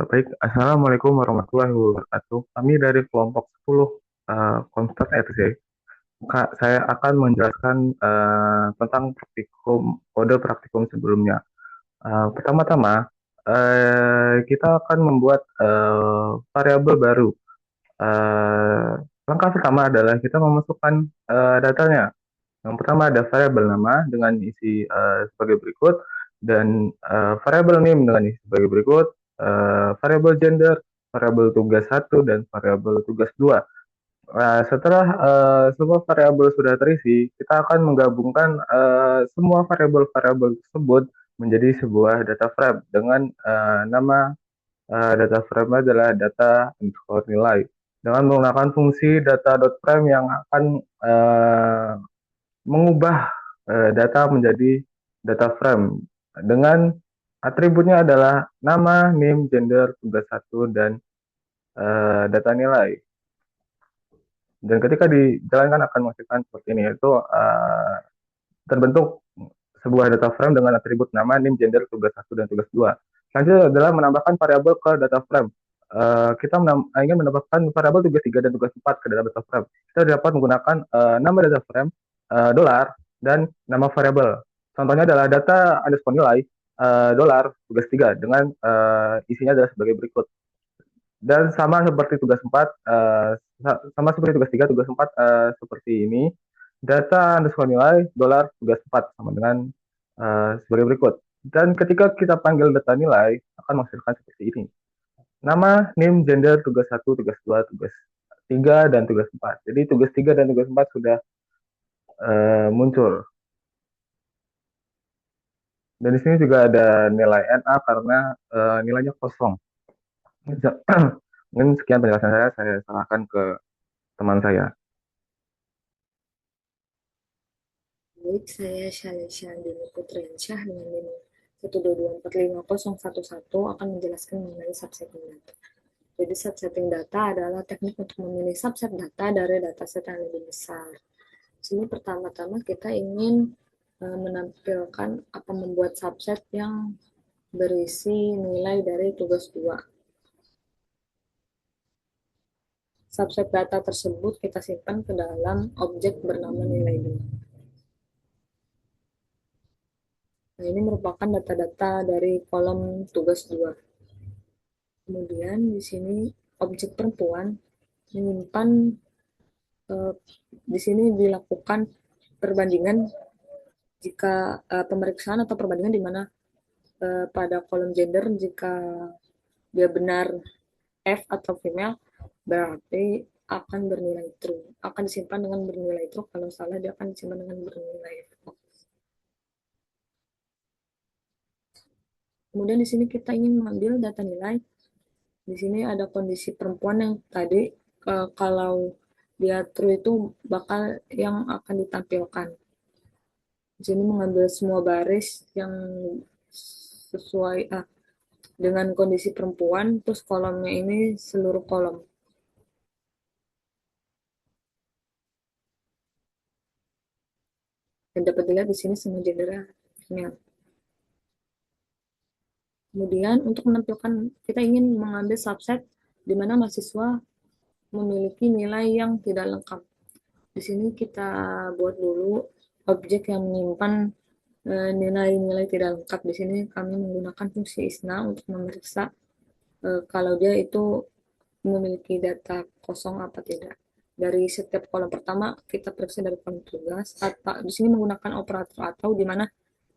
Baik, Assalamualaikum warahmatullahi wabarakatuh. Kami dari kelompok 10 Komstat RJ. Kak, saya akan menjelaskan tentang kode praktikum sebelumnya. Pertama-tama, kita akan membuat variabel baru. Eh, Langkah pertama adalah kita memasukkan datanya. Yang pertama ada variabel nama dengan isi sebagai berikut, dan variabel name dengan isi sebagai berikut, variabel gender, variabel tugas satu, dan variabel tugas 2. Nah, setelah semua variabel sudah terisi, kita akan menggabungkan semua variabel-variabel tersebut menjadi sebuah data frame dengan nama data frame adalah data underscore nilai, dengan menggunakan fungsi data.frame yang akan mengubah data menjadi data frame dengan atributnya adalah nama, name, gender, tugas satu, dan data nilai. Dan ketika dijalankan akan menghasilkan seperti ini, yaitu terbentuk sebuah data frame dengan atribut nama, name, gender, tugas satu, dan tugas dua. Selanjutnya adalah menambahkan variabel ke data frame. Kita ingin menambahkan variabel tugas 3 dan tugas 4 ke dalam data frame. Kita dapat menggunakan nama data frame, dolar, dan nama variabel. Contohnya adalah data underscore nilai, dolar, tugas 3 dengan isinya adalah sebagai berikut. Dan sama seperti tugas 4, sama seperti tugas 3, tugas 4 seperti ini. Data underscore nilai, dolar, tugas 4 sama dengan sebagai berikut. Dan ketika kita panggil data nilai, akan menghasilkan seperti ini. Nama, name, gender, tugas satu, tugas 2, tugas 3, dan tugas 4. Jadi tugas 3 dan tugas 4 sudah muncul. Dan di sini juga ada nilai NA karena nilainya kosong. Mungkin sekian penjelasan saya serahkan ke teman saya. Baik, saya Syalisha Dini Putriansyah dengan NIM 122450111 akan menjelaskan mengenai subsetting data. Jadi subsetting data adalah teknik untuk memilih subset data dari dataset yang lebih besar. Di sini pertama-tama kita ingin menampilkan atau membuat subset yang berisi nilai dari tugas 2. Subset data tersebut kita simpan ke dalam objek bernama nilai 2. Nah, ini merupakan data-data dari kolom tugas 2. Kemudian di sini objek perempuan menyimpan di sini dilakukan perbandingan jika pemeriksaan atau perbandingan di mana pada kolom gender jika dia benar F atau female berarti akan bernilai true, akan disimpan dengan bernilai true, kalau salah dia akan disimpan dengan bernilai false. Kemudian di sini kita ingin mengambil data nilai. Di sini ada kondisi perempuan yang tadi kalau dia true itu bakal yang akan ditampilkan. Di sini mengambil semua baris yang sesuai dengan kondisi perempuan, terus kolomnya ini seluruh kolom. Dan dapat dilihat di sini semua gendernya female. Kemudian untuk menampilkan, kita ingin mengambil subset di mana mahasiswa memiliki nilai yang tidak lengkap. Di sini kita buat dulu objek yang menyimpan nilai-nilai tidak lengkap. Di sini kami menggunakan fungsi isna untuk memeriksa kalau dia itu memiliki data kosong apa tidak. Dari setiap kolom pertama kita periksa dari kolom tugas. Atau di sini menggunakan operator atau di mana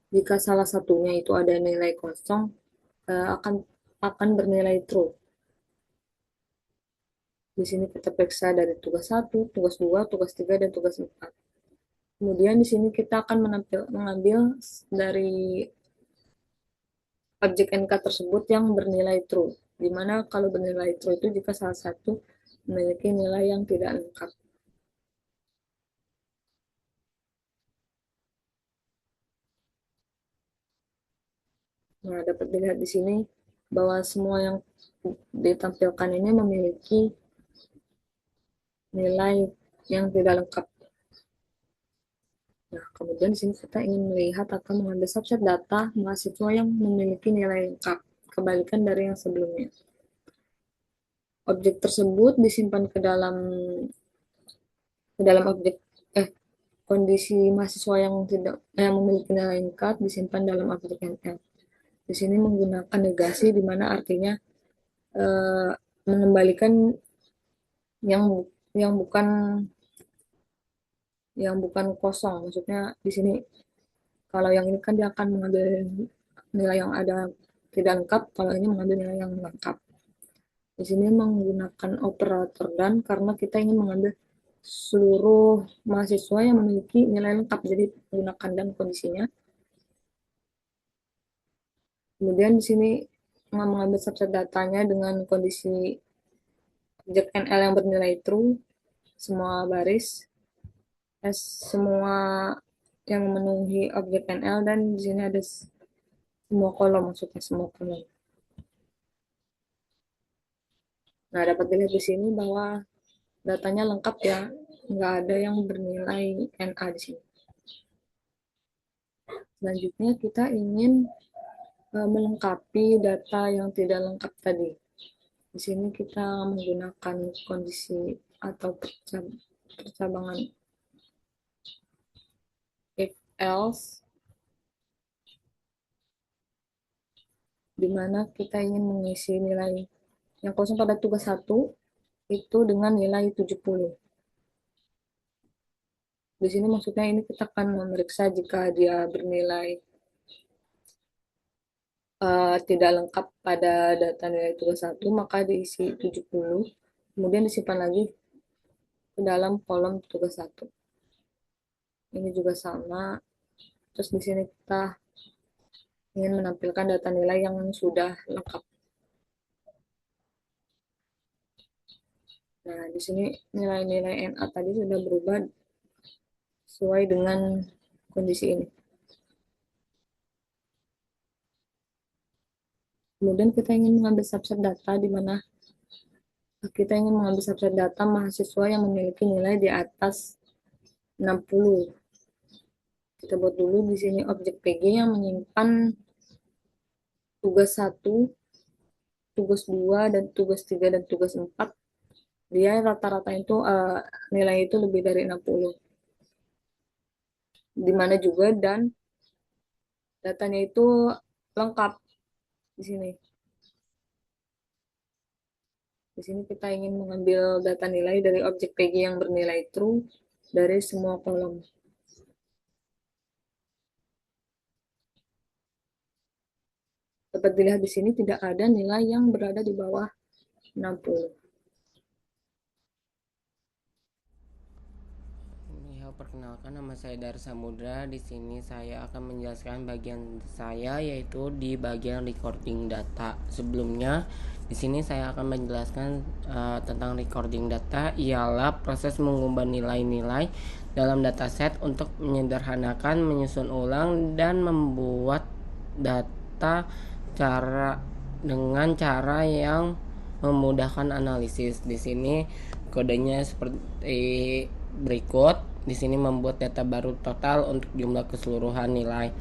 jika salah satunya itu ada nilai kosong akan bernilai true. Di sini kita periksa dari tugas satu, tugas 2, tugas 3, dan tugas 4. Kemudian di sini kita akan mengambil dari objek NK tersebut yang bernilai true. Di mana kalau bernilai true itu jika salah satu memiliki nilai yang tidak lengkap. Nah, dapat dilihat di sini bahwa semua yang ditampilkan ini memiliki nilai yang tidak lengkap. Nah, kemudian di sini kita ingin melihat atau mengambil subset data mahasiswa yang memiliki nilai lengkap, kebalikan dari yang sebelumnya. Objek tersebut disimpan ke dalam objek eh kondisi mahasiswa yang tidak yang memiliki nilai lengkap disimpan dalam objek NL. Di sini menggunakan negasi di mana artinya eh, mengembalikan yang yang bukan kosong. Maksudnya di sini kalau yang ini kan dia akan mengambil nilai yang ada tidak lengkap, kalau ini mengambil nilai yang lengkap. Di sini menggunakan operator dan karena kita ingin mengambil seluruh mahasiswa yang memiliki nilai lengkap, jadi menggunakan dan kondisinya. Kemudian di sini mengambil subset datanya dengan kondisi objek NL yang bernilai true, semua baris, semua yang memenuhi objek NL, dan di sini ada semua kolom, maksudnya semua kolom. Nah, dapat dilihat di sini bahwa datanya lengkap ya, nggak ada yang bernilai NA di sini. Selanjutnya kita ingin melengkapi data yang tidak lengkap tadi. Di sini kita menggunakan kondisi atau percabangan if else, di mana kita ingin mengisi nilai yang kosong pada tugas 1 itu dengan nilai 70. Di sini maksudnya ini kita akan memeriksa jika dia bernilai tidak lengkap pada data nilai tugas 1, maka diisi 70, kemudian disimpan lagi ke dalam kolom tugas 1. Ini juga sama. Terus di sini kita ingin menampilkan data nilai yang sudah lengkap. Nah, di sini nilai-nilai NA tadi sudah berubah sesuai dengan kondisi ini. Kemudian kita ingin mengambil subset data di mana kita ingin mengambil subset data mahasiswa yang memiliki nilai di atas 60. Kita buat dulu di sini objek PG yang menyimpan tugas 1, tugas 2, dan tugas 3, dan tugas 4. Dia rata-rata itu nilai itu lebih dari 60. Dimana juga dan datanya itu lengkap di sini. Di sini kita ingin mengambil data nilai dari objek PG yang bernilai true dari semua kolom. Dapat dilihat di sini tidak ada nilai yang berada di bawah 60. Ya, perkenalkan, nama saya Dar Samudra. Di sini saya akan menjelaskan bagian saya, yaitu di bagian recording data. Sebelumnya, di sini saya akan menjelaskan tentang recording data, ialah proses mengubah nilai-nilai dalam dataset untuk menyederhanakan, menyusun ulang, dan membuat data dengan cara yang memudahkan analisis. Di sini kodenya seperti berikut. Di sini membuat data baru total untuk jumlah keseluruhan nilai.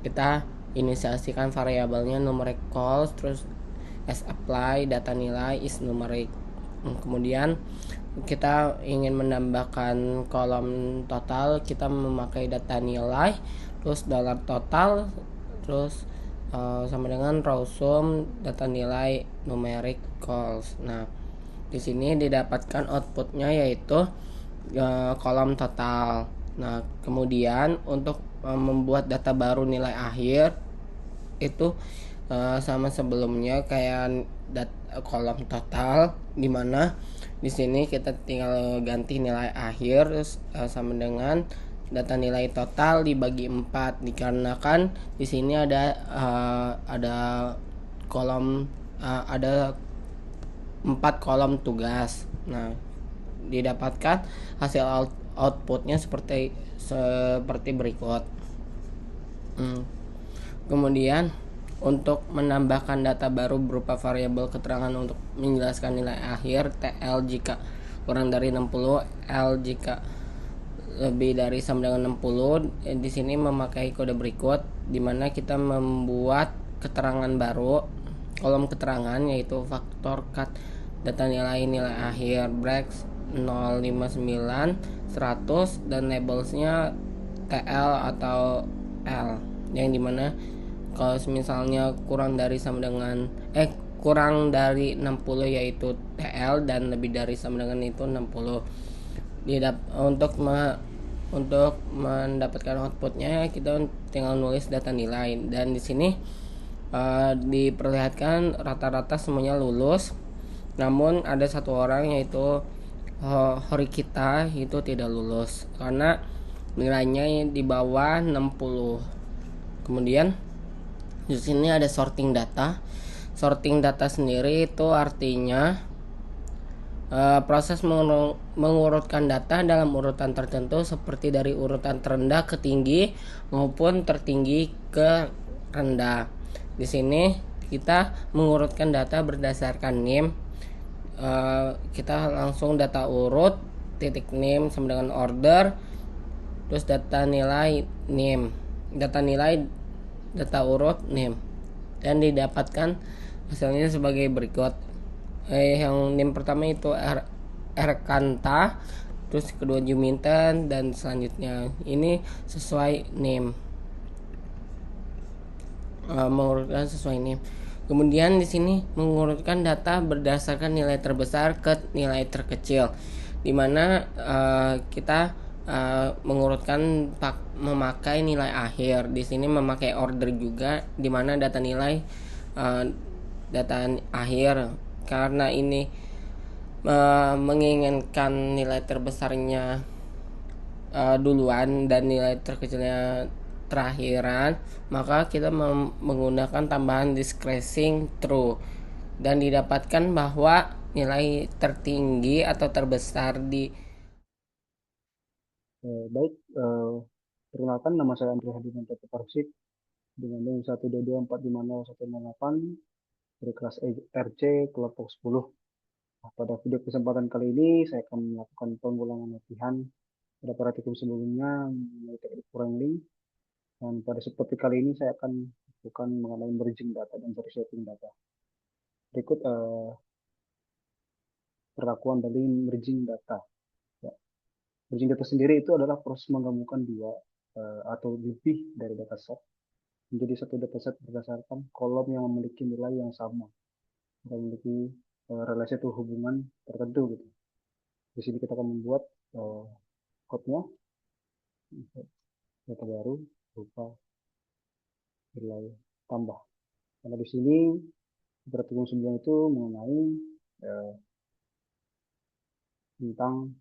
Kita inisiasikan variabelnya numeric calls, terus as apply data nilai is numeric. Kemudian kita ingin menambahkan kolom total, kita memakai data nilai, terus dollar total, terus sama dengan row sum data nilai numeric calls. Nah, di sini didapatkan outputnya yaitu kolom total. Nah, kemudian untuk membuat data baru nilai akhir itu sama sebelumnya kayak kolom total, dimana di sini kita tinggal ganti nilai akhir terus sama dengan data nilai total dibagi 4, dikarenakan di sini ada kolom ada 4 kolom tugas. Nah, didapatkan hasil outputnya seperti berikut. Kemudian untuk menambahkan data baru berupa variabel keterangan untuk menjelaskan nilai akhir TL jika kurang dari 60, L jika lebih dari sama dengan 60. Di sini memakai kode berikut, di mana kita membuat keterangan baru, kolom keterangan, yaitu faktor cut data nilai akhir breaks 059 100 dan labelsnya TL atau L, yang dimana kalau misalnya kurang dari 60 yaitu TL, dan lebih dari sama dengan itu 60. Untuk mendapatkan outputnya kita tinggal nulis data nilai, dan di sini diperlihatkan rata-rata semuanya lulus, namun ada satu orang yaitu Horikita itu tidak lulus karena nilainya di bawah 60. Kemudian di sini ada sorting data. Sorting data sendiri itu artinya proses mengurutkan data dalam urutan tertentu, seperti dari urutan terendah ke tinggi maupun tertinggi ke rendah. Di sini kita mengurutkan data berdasarkan name. Kita langsung data urut titik name sama dengan order, terus data nilai name, data urut name, dan didapatkan hasilnya sebagai berikut. Yang name pertama itu Erkanta, terus kedua Juminten, dan selanjutnya ini sesuai name, mengurutkan sesuai name. Kemudian di sini mengurutkan data berdasarkan nilai terbesar ke nilai terkecil, dimana kita mengurutkan memakai nilai akhir. Di sini memakai order juga, dimana data akhir, karena ini menginginkan nilai terbesarnya duluan dan nilai terkecilnya terakhiran, maka kita menggunakan tambahan discreasing true, dan didapatkan bahwa nilai tertinggi atau terbesar di Baik, perkenalkan nama saya Andri Hadiman Persik dengan NIM 122450108 dari kelas RC kelompok 10. Nah, pada video kesempatan kali ini saya akan melakukan pengulangan latihan pada praktikum sebelumnya mengenai teknik wrangling, dan pada topik kali ini saya akan lakukan mengenai merging data dan resetting data. Berikut perlakuan dari merging data. Ya. Merging data sendiri itu adalah proses menggabungkan dua atau lebih dari dataset menjadi satu dataset berdasarkan kolom yang memiliki nilai yang sama dan memiliki relasi atau hubungan tertentu gitu. Di sini kita akan membuat code-nya, data baru berupa nilai tambah. Karena di sini praktikum sebelum itu mengenai tentang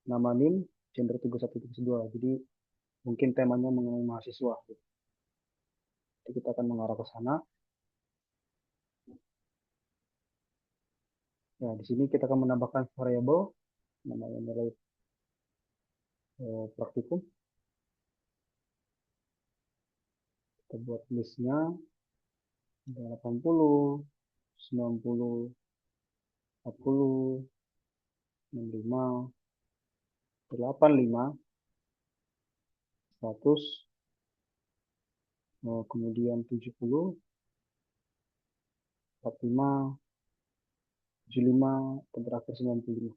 nama NIM gender 31.2. Jadi mungkin temanya mengenai mahasiswa gitu. Jadi kita akan mengarah ke sana. Ya, di sini kita akan menambahkan variabel namanya nilai praktikum. Kita buat listnya 80, 90, 40, 65, 85, 100, kemudian 70, 45, 75, dan terakhir 95.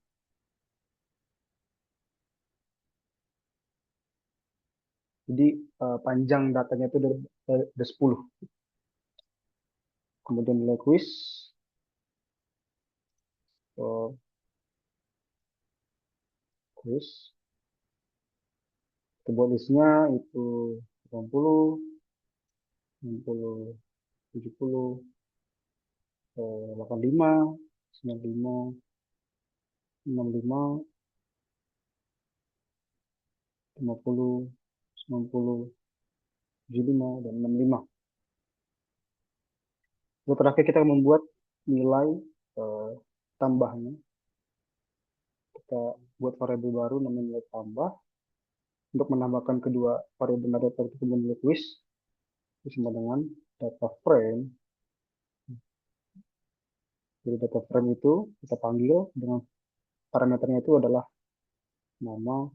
Jadi panjang datanya itu ada 10. Kemudian nilai quiz. Quiz. Kita buat listnya itu 80, 60, 70, 85, 95, 65, 50, 90, 75, dan 65. Lalu terakhir kita membuat nilai tambahnya. Kita buat variabel baru namanya nilai tambah untuk menambahkan kedua variabel data itu ke nilai quiz sama dengan data frame. Jadi data frame itu kita panggil dengan parameternya itu adalah nama,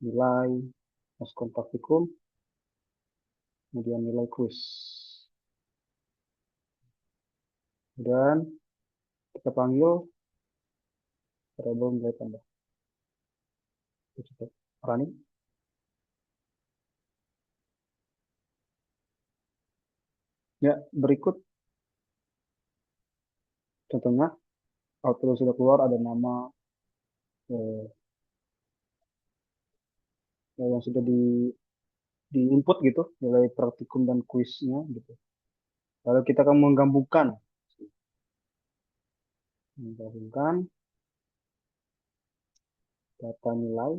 nilai, maskon praktikum, kemudian nilai quiz. Dan kita panggil variabel nilai tambah. Kita running. Ya, berikut contohnya output sudah keluar, ada nama eh, yang sudah di input gitu, nilai praktikum dan kuisnya gitu. Lalu kita akan menggabungkan data nilai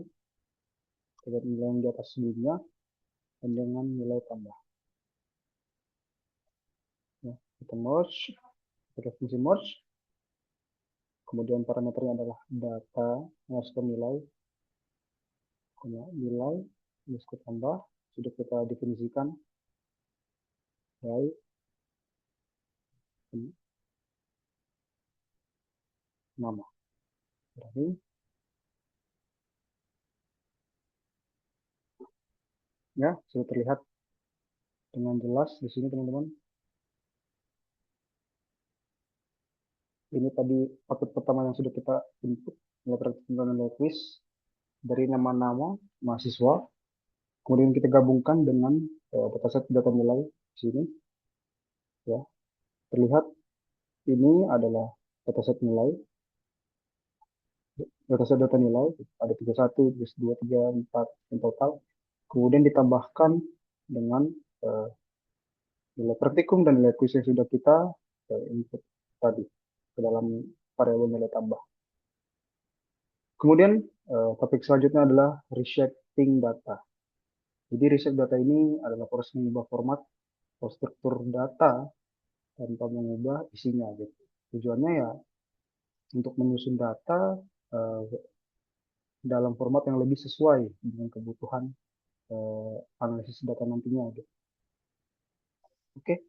dengan nilai yang di atas sebelumnya dan dengan nilai tambah. Ya, kita merge, pakai fungsi merge. Kemudian parameternya adalah data underscore nilai, nilai underscore tambah, sudah kita definisikan baik nama. Berarti ya sudah terlihat dengan jelas di sini teman-teman. Ini tadi output pertama yang sudah kita input, nilai praktikum dan nilai kuis dari nama-nama mahasiswa. Kemudian kita gabungkan dengan dataset data nilai di sini. Ya, terlihat ini adalah dataset nilai, dataset data nilai ada 31, 32, 3, 4 in total. Kemudian ditambahkan dengan nilai praktikum dan nilai kuis yang sudah kita input tadi ke dalam variabel nilai tambah. Kemudian topik selanjutnya adalah reshaping data. Jadi reshape data ini adalah proses mengubah format atau struktur data tanpa mengubah isinya gitu. Tujuannya ya untuk menyusun data dalam format yang lebih sesuai dengan kebutuhan analisis data nantinya gitu. Oke.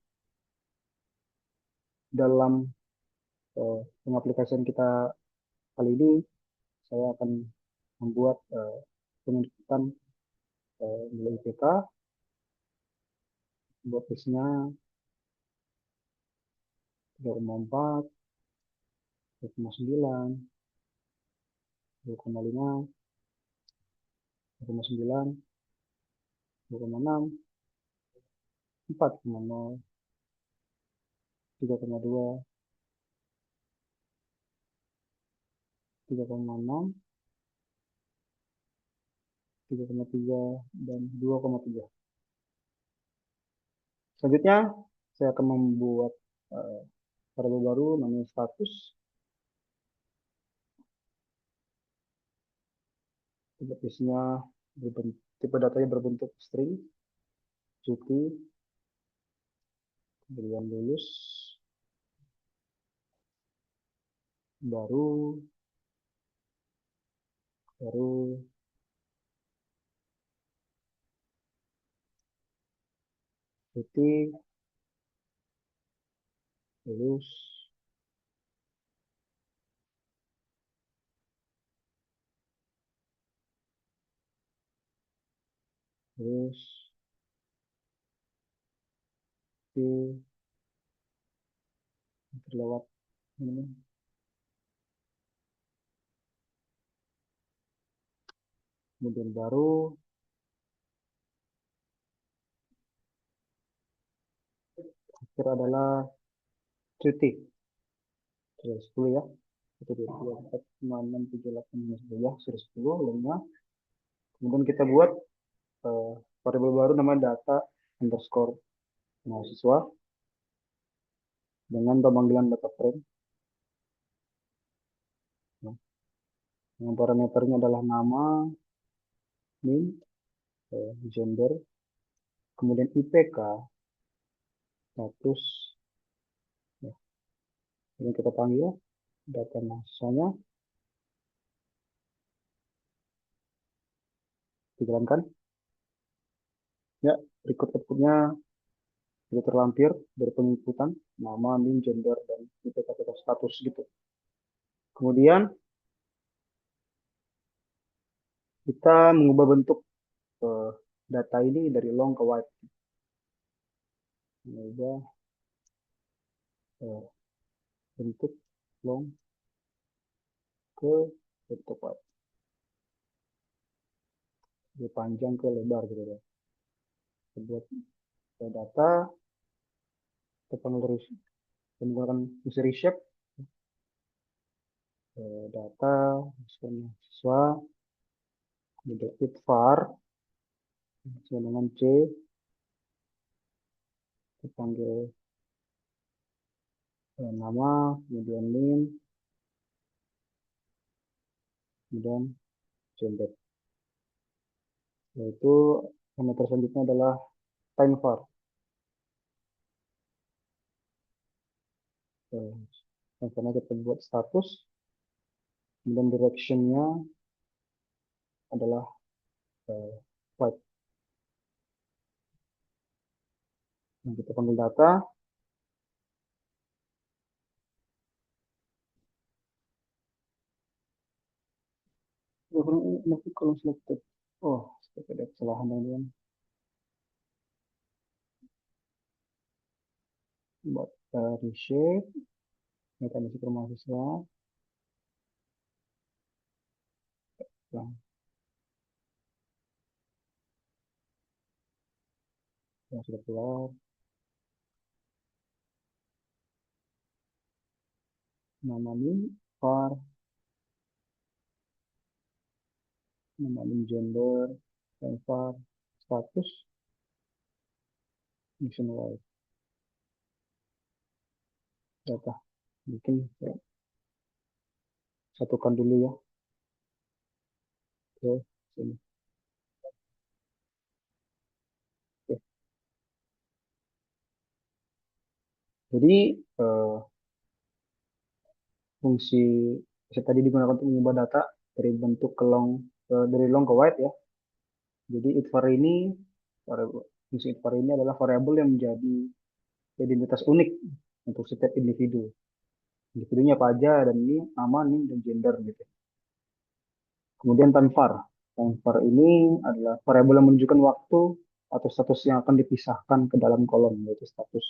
Dalam pengaplikasian kita kali ini saya akan membuat penunjukan nilai IPK buat tesnya 3,4, 2,9, 2,5, 2,9, 2,6, 4,0, 3,2, 3,6, 3,3, dan 2,3. Selanjutnya saya akan membuat variabel baru namanya status. Tipe datanya berbentuk string, cuti, kemudian lulus, baru, cuti, lulus, lulus, cuti, terlewat ini. Kemudian baru, akhir adalah cuti. 10 ya. 1, 2, 3, 4, 5, 6, 7, 8, 9, 10 ya. Sudah 10 lainnya. Kemudian kita buat variabel baru namanya data underscore mahasiswa dengan pemanggilan data frame. Nah, yang parameternya adalah nama, NIM, gender, kemudian IPK, status. Ya. Ini kita panggil data mahasiswanya, dijalankan. Ya, berikut outputnya sudah terlampir dari penginputan nama, NIM, gender, dan IPK atau status gitu. Kemudian kita mengubah bentuk data ini dari long ke wide. Mengubah bentuk long ke bentuk wide, dari panjang ke lebar gitu ya. Kita buat data, kita panggil menggunakan fungsi reshape, data siswa, kemudian var sama dengan c, kita panggil nama, kemudian name, kemudian gender. Yaitu parameter selanjutnya adalah time var. Karena kita buat status, kemudian directionnya adalah white. Nah, kita panggil data, nanti kalau selected, oh seperti ada kesalahan teman-teman. Buat reshape, mekanisme per mahasiswa, nah, yang sudah keluar, nama nim var, nama nim gender, time var, status, nationwide, data. Mungkin saya satukan dulu ya ke sini. Oke. Jadi fungsi saya tadi digunakan untuk mengubah data dari bentuk ke long, dari long ke wide ya. Jadi itvar ini, fungsi itvar ini adalah variabel yang menjadi identitas unik untuk setiap individu. Individunya apa aja, dan ini nama, nim, dan gender gitu. Kemudian time var. Time var ini adalah variabel yang menunjukkan waktu atau status yang akan dipisahkan ke dalam kolom, yaitu status.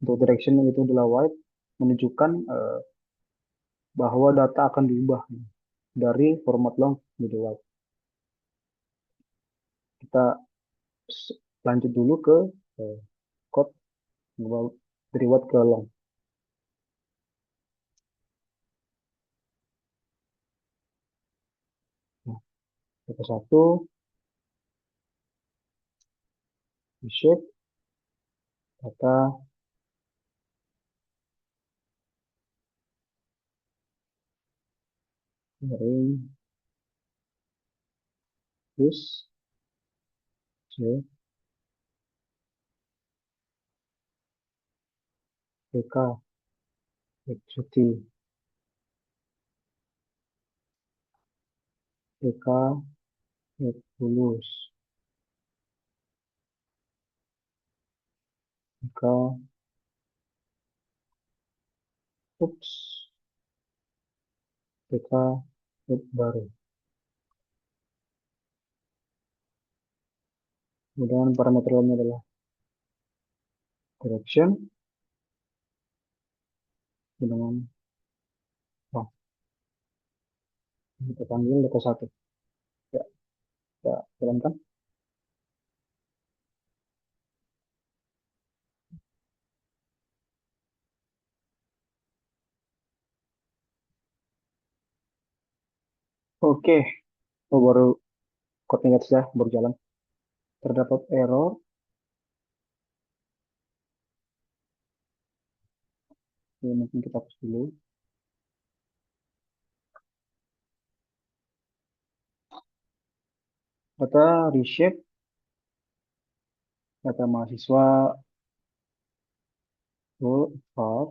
Untuk direction itu adalah wide, menunjukkan bahwa data akan diubah dari format long menjadi wide. Kita lanjut dulu ke code dari wide ke long. Nah, data satu, shape, data, dari this, c, pk, cuti, pk, lulus, pk, ups, pk, baru. Kemudian parameter lainnya adalah direction dengan oh, kita panggil data satu. Ya, kita jalankan. Oke, oh, baru code-nya sudah berjalan. Terdapat error. Ini mungkin kita hapus dulu. Data reshape, data mahasiswa, var,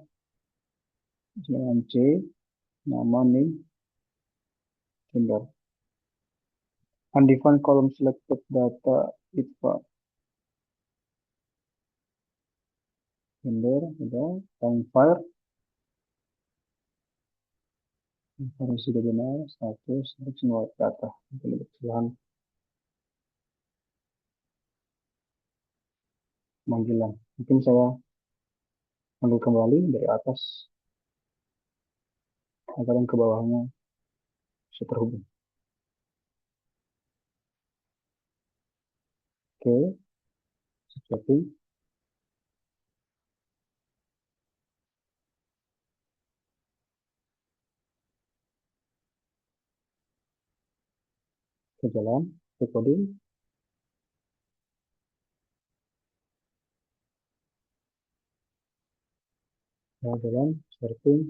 dengan c, nama, nim, gender. Undefined column selected data itvar. Gender, ada time var, harus sudah benar, status, semua data. Kesalahan panggilan. Mungkin saya ambil kembali dari atas. agar yang ke bawahnya bisa terhubung. Oke, seperti ke jalan, recording, ya jalan, starting,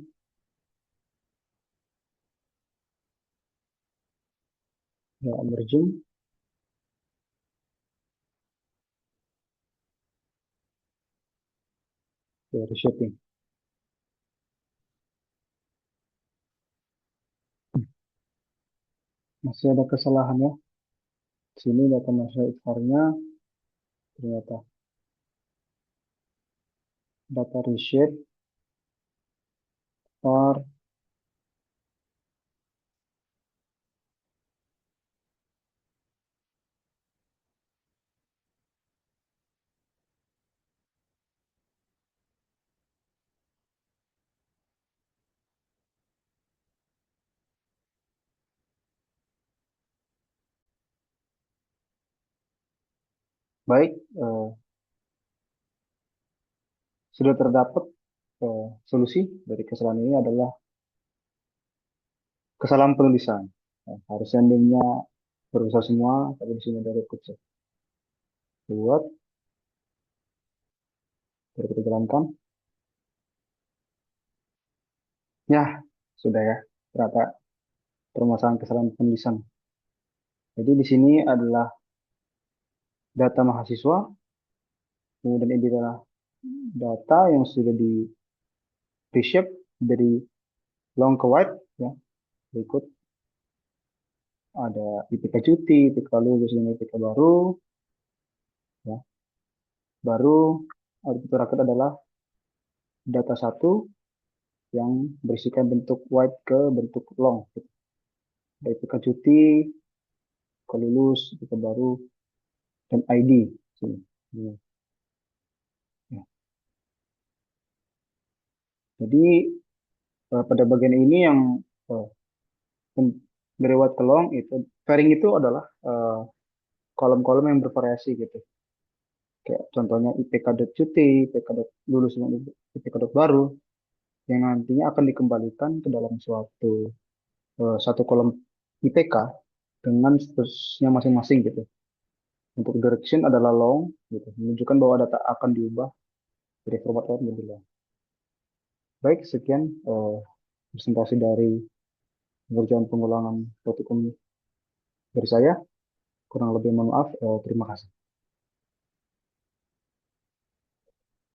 ya emerging, ya reshaping. Masih ada kesalahan ya. Di sini data masalah IXAR-nya ternyata data reshape or baik, sudah terdapat solusi dari kesalahan ini adalah kesalahan penulisan. Harus endingnya berusaha semua, tapi di sini ada repetition. Buat, baru kita jalankan. Ya, sudah ya. Ternyata permasalahan kesalahan penulisan. Jadi di sini adalah data mahasiswa, kemudian ini adalah data yang sudah di reshape dari long ke wide, ya. Berikut ada IPK cuti, IPK lulus, dan IPK baru, ya. Baru output terakhir adalah data satu yang berisikan bentuk wide ke bentuk long, gitu. Ada IPK cuti, IPK lulus, IPK baru, dan ID. Sini. Ya. Jadi pada bagian ini yang eh, dari wide ke long itu pairing itu adalah kolom-kolom yang bervariasi gitu. Kayak contohnya IPK cuti, IPK lulus, dan IPK baru yang nantinya akan dikembalikan ke dalam satu kolom IPK dengan statusnya masing-masing gitu. Untuk direction adalah long gitu, menunjukkan bahwa data akan diubah dari format wide menjadi long. Baik, sekian presentasi dari pengerjaan pengulangan praktikum dari saya. Kurang lebih mohon maaf. Terima kasih.